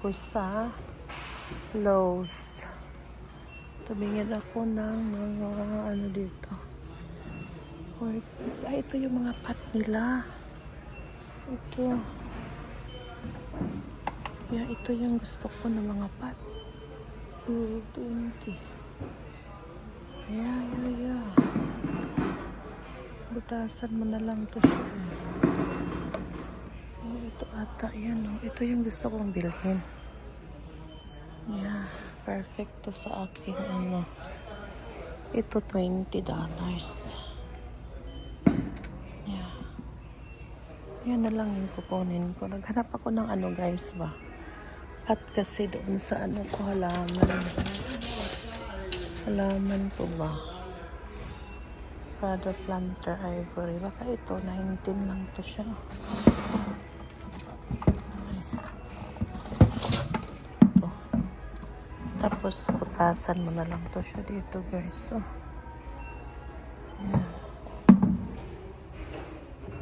ako sa Lowe's. Tumingin ako ng mga ano dito. Ito yung mga pot nila. Ito. Yeah, ito yung gusto ko ng mga pot. 220. Yeah. Butasan mo na lang to siya. Ito ata, yan o. Ito yung gusto kong bilhin. Yeah, perfect to sa akin. Ano. Ito $20. Yeah. Yan na lang yung kukunin ko. Naghanap ako ng ano guys ba. At kasi doon sa ano ko halaman. Halaman ko ba. Prada Planter Ivory. Baka ito, 19 lang to siya. Ito. Tapos, putasan mo na lang to siya dito, guys. So,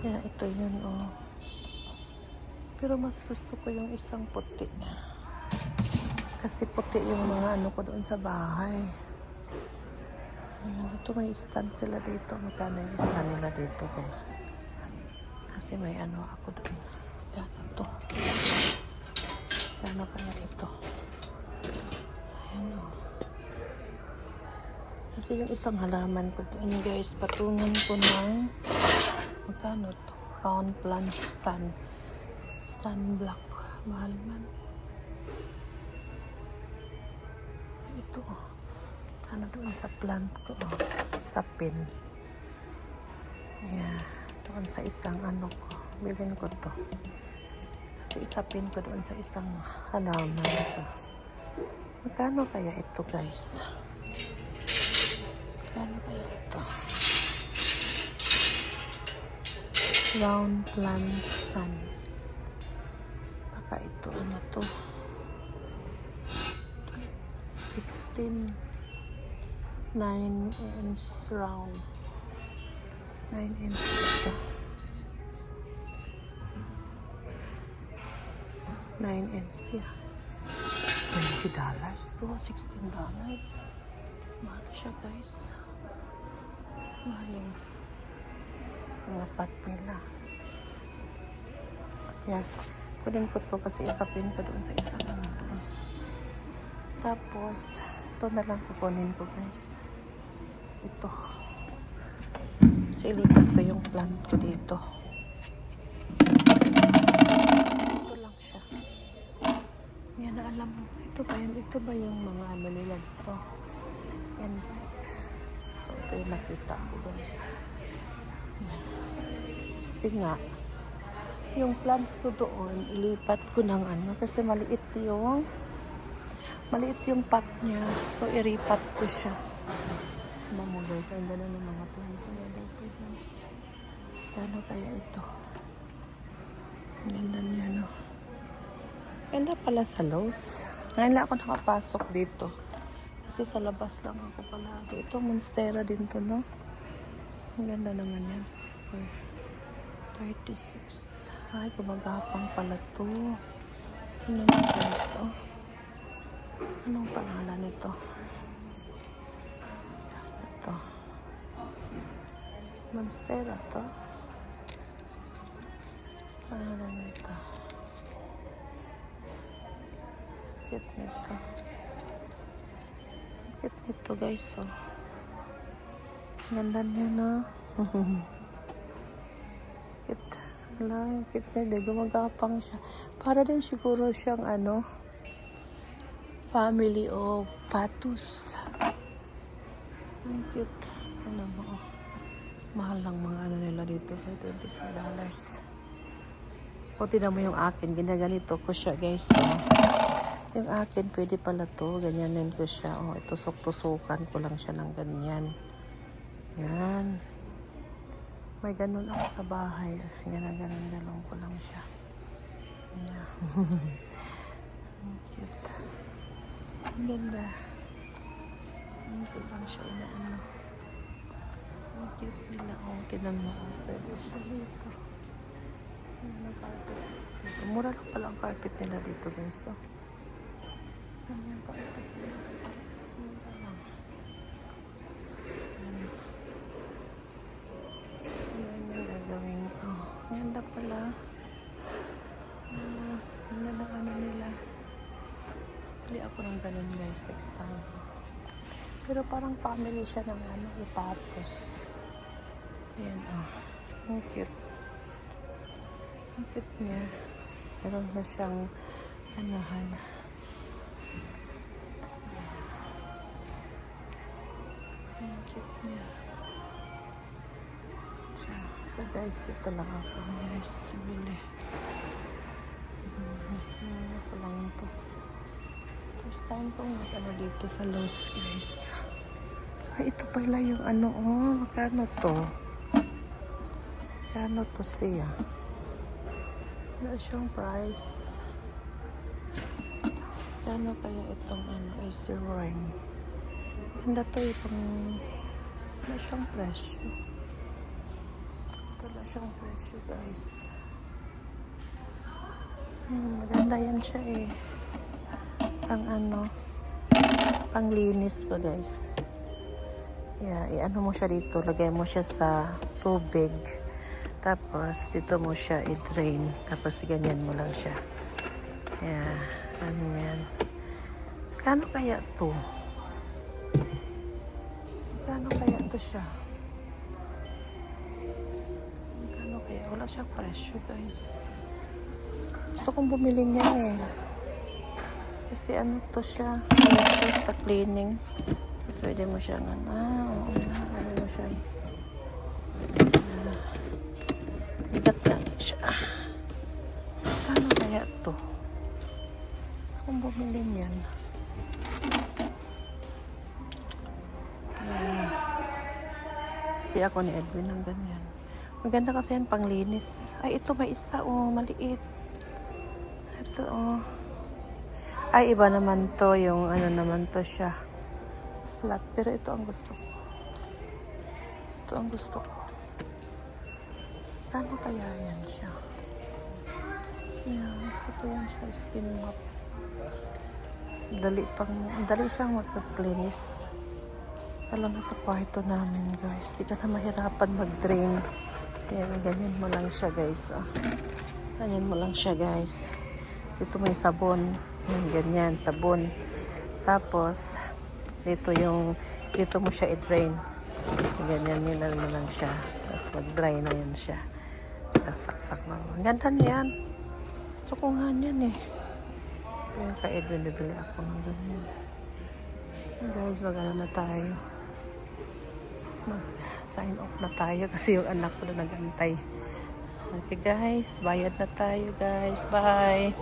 yeah, ito yun, oh. Pero mas gusto ko yung isang puti. Kasi puti yung mga ano ko doon sa bahay. Ayan, ito may stand sila dito. Magkano yung stand nila dito, guys? Kasi may ano ako doon. Gano to? Gano kaya ito? Ayan, oh. Kasi yung isang halaman ko doon, guys, patungan ko ng magkano to? Round plant stand. Stand block. Mahal man. Ito, oh. Ano doon sa plant ko, oh. Sa pin. Yeah. Doon sa isang ano ko. Bilhin ko to. Kasi isapin ko doon sa isang halaman ito. Magkano kaya ito, guys? Magkano kaya ito? Round plant stand. Baka ito, ano to? 15. 9 inch round. 9 inch ito. 9 inch, yeah. $20 to $16. Mahal siya, guys. Mahal yung mga pot nila. Yan. Kunin ko to kasi isapin ko doon sa isang ano doon. Tapos, ito na lang kukunin ko, guys. Ito. Kasi ilipat ko yung plant ko dito. Ito lang siya. Yan na alam mo. Ito ba yun? Ito ba yung mga ano nila dito? NSYNC. So, ito yung nakita ko, guys. Yan. Kasi nga, yung plant ko doon, ilipat ko ng ano. Kasi maliit yung pot niya. So, iripat ko siya. Ano mo, guys? Ang ganda ng mga plant ko dito, guys. Ano kaya ito? Ang ganda niya, no? Ganda pala sa Lowe's. Ngayon lang ako nakapasok dito. Kasi sa labas lang ako palagi. Ito, Monstera din to, no? Ang ganda naman yan. 36. Ay, gumagapang pala to. Ano na, guys, oh. Anong pangalan nito? Ito. Monstera to. Pangalan nito. Kit nito. Kit nito, guys, oh. Ganda niya, no? Kit. Wala, kit niya. Gumagapang siya. Para din siguro siyang ano, family of patus. Ang cute. Ano mo, oh. Mahal lang mga ano nila dito. $25. O, tinan mo yung akin. Ginaganito ko siya, guys. So, yung akin, pwede pala to. Ganyanin ko siya. O, itusok-tusukan ko lang siya ng ganyan. Yan. May ganun ako sa bahay. Ganun ko lang siya. Yeah. Ang cute. Ang ganda. Ang cute lang siya inaano. Ang cute nila. O, tinan mo. Pwede siya dito. Mura lang pala ang carpet nila dito, guys. So, Ganyan pa ito. Mura lang. So, yan yung gagawin ko. Ganda pala. Ganda na ano nila. Bili ako ng ganun guys next time. Pero parang family siya ng ano, ipapos. Ayan ang cute. Ang cute niya. Meron na siyang anahan. Ang cute niya. So guys, dito lang ako guys. Bili. Ano pa lang ito. First time kong ano dito sa Lowe's guys. Ay, ito pala yung ano, magkano to? Magkano to siya? Wala siyang price. Magkano kaya itong ano, easy ring? Ganda to yung wala siyang presyo. Wala siyang presyo guys. Maganda yan siya eh. Pang ano, pang linis ba guys. Yeah, i-ano mo siya dito, lagay mo siya sa tubig. Tapos dito mo siya i-drain. Tapos ganyan mo lang siya. Yeah, ano yan. Kano kaya to? Kano kaya to siya? Kano kaya? Wala siyang presyo guys. Gusto kong bumili niya eh. Kasi ano to siya, sa cleaning. Tapos pwede mo siya ano mo siya. Bigat natin siya. Ano kaya to? Gusto kong bumili niyan. Hindi ako ni Edwin ng ganyan. Maganda kasi yan panglinis. Ay, ito may isa maliit. Ito Ay, iba naman to. Yung ano naman to siya. Flat. Pero ito ang gusto ko. Ito ang gusto ko. Ano kaya yan siya? Yeah, gusto ko yan siya. Skin mop. Dali siyang magkaklinis. Lalo na sa kwarto namin guys. Di ka na mahirapan mag-drain. Kaya ganyan mo lang siya guys. Ganyan mo lang siya guys. Dito mo yung sabon. Yan, ganyan, sabon. Tapos, dito mo siya i-drain. Ganyan mo lang siya. Tapos mag-dry na yan siya. Tapos saksak mo. Ang ganda niyan. Gusto ko nga niyan eh. Kaya kay Edwin, nabili ako ng ganyan. Guys, mag-ano na tayo. Mag-sign off na tayo kasi yung anak ko na nagantay. Okay guys, bayad na tayo guys. Bye!